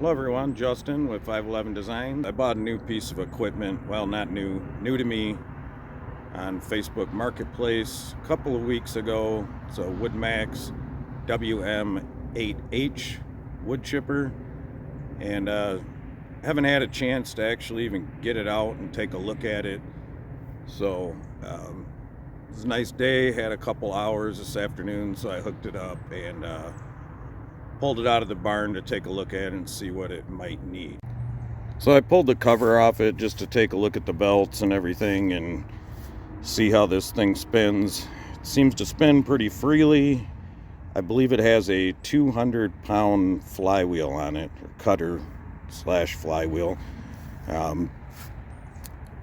Hello everyone, Justin with 511 Design. I bought a new piece of equipment, well not new to me, on Facebook Marketplace a couple of weeks ago. It's a WoodMaxx WM8H wood chipper, and haven't had a chance to actually even get it out and take a look at it. So it was a nice day, had a couple hours this afternoon, so I hooked it up and pulled it out of the barn to take a look at it and see what it might need. So I pulled the cover off it just to take a look at the belts and everything and see how this thing spins. It seems to spin pretty freely. I believe it has a 200-pound flywheel on it, or cutter slash flywheel.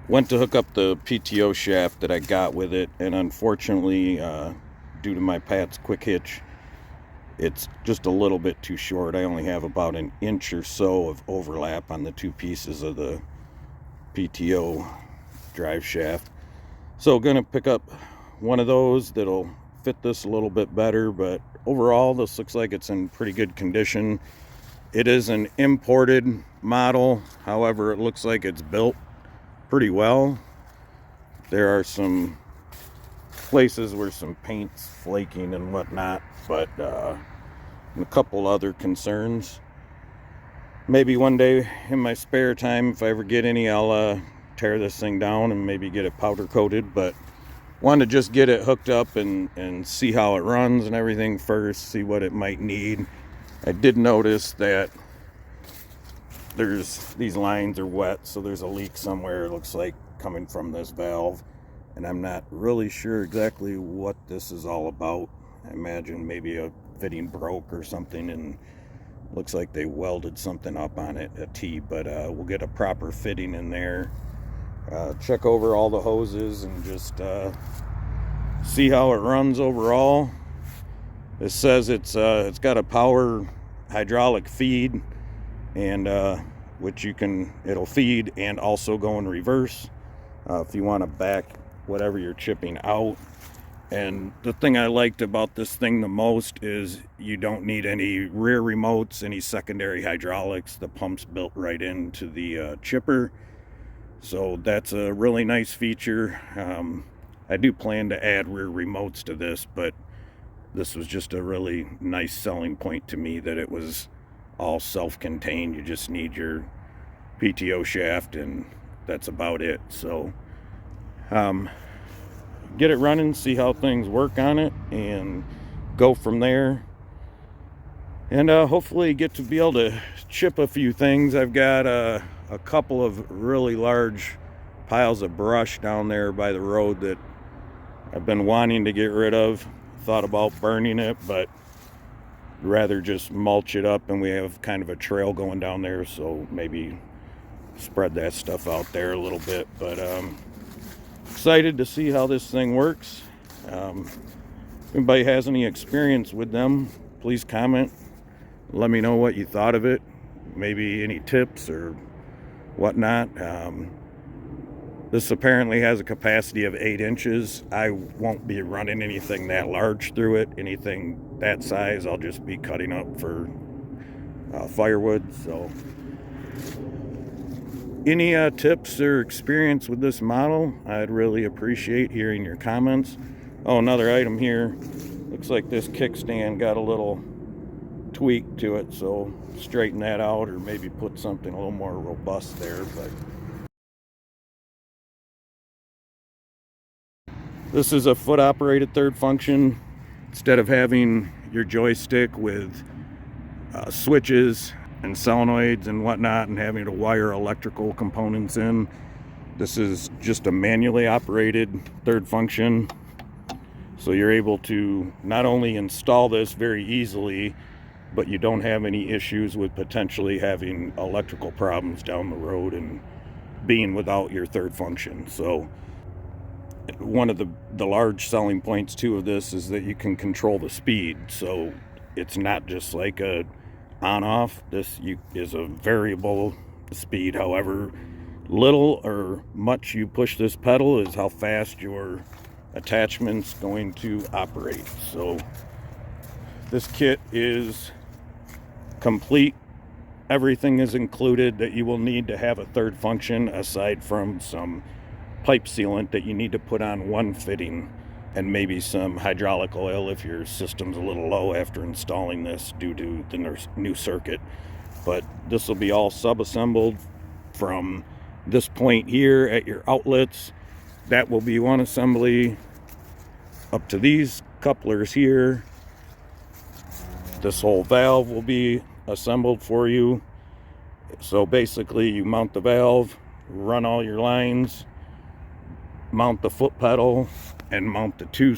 Went to hook up the PTO shaft that I got with it, and unfortunately, due to my Pat's quick hitch, it's just a little bit too short. I only have about an inch or so of overlap on the two pieces of the PTO drive shaft. So gonna pick up one of those that'll fit this a little bit better, but overall this looks like it's in pretty good condition. It is an imported model, however it looks like it's built pretty well. There are some places where some paint's flaking and whatnot, but and a couple other concerns. Maybe one day in my spare time, if I ever get any, I'll tear this thing down and maybe get it powder coated, but wanted to just get it hooked up and see how it runs and everything first, see what it might need. I did notice that these lines are wet, so there's a leak somewhere, it looks like, coming from this valve, and I'm not really sure exactly what this is all about. I imagine maybe a fitting broke or something, and looks like they welded something up on it, a T, but we'll get a proper fitting in there, check over all the hoses, and just see how it runs overall. It says it's got a power hydraulic feed, and which it'll feed and also go in reverse if you want to back whatever you're chipping out. And the thing I liked about this thing the most is you don't need any rear remotes, any secondary hydraulics. The pump's built right into the chipper, so that's a really nice feature. I do plan to add rear remotes to this, but this was just a really nice selling point to me, that it was all self-contained. You just need your PTO shaft and that's about it. So get it running, see how things work on it, and go from there. And hopefully get to be able to chip a few things. I've got a couple of really large piles of brush down there by the road that I've been wanting to get rid of. Thought about burning it, but rather just mulch it up, and we have kind of a trail going down there, so maybe spread that stuff out there a little bit. But excited to see how this thing works. If anybody has any experience with them, please comment. Let me know what you thought of it, maybe any tips or whatnot. This apparently has a capacity of 8 inches. I won't be running anything that large through it. Anything that size I'll just be cutting up for firewood. So any tips or experience with this model, I'd really appreciate hearing your comments. Oh, another item here. Looks like this kickstand got a little tweak to it, so straighten that out, or maybe put something a little more robust there. But this is a foot operated third function. Instead of having your joystick with switches and solenoids and whatnot and having to wire electrical components in, this is just a manually operated third function. So you're able to not only install this very easily, but you don't have any issues with potentially having electrical problems down the road and being without your third function. So one of the large selling points too of this is that you can control the speed. So it's not just like a on-off. This is a variable speed. However little or much you push this pedal is how fast your attachment's going to operate. So this kit is complete everything is included that you will need to have a third function, aside from some pipe sealant that you need to put on one fitting, and maybe some hydraulic oil if your system's a little low after installing this due to the new circuit. But this will be all sub-assembled from this point here at your outlets. That will be one assembly up to these couplers here. This whole valve will be assembled for you. So basically you mount the valve, run all your lines, mount the foot pedal, and mount the two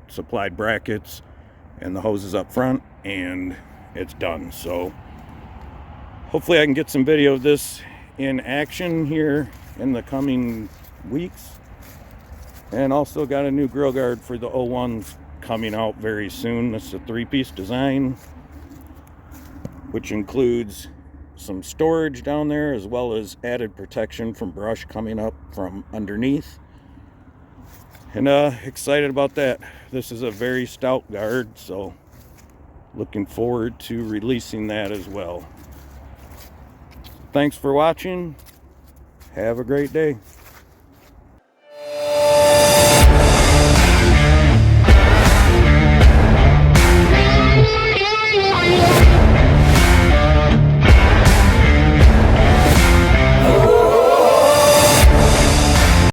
supplied brackets and the hoses up front, and it's done. So hopefully I can get some video of this in action here in the coming weeks. And also got a new grill guard for the 01s coming out very soon. This is a 3-piece design, which includes some storage down there as well as added protection from brush coming up from underneath. And excited about that. This is a very stout guard, so looking forward to releasing that as well. Thanks for watching. Have a great day.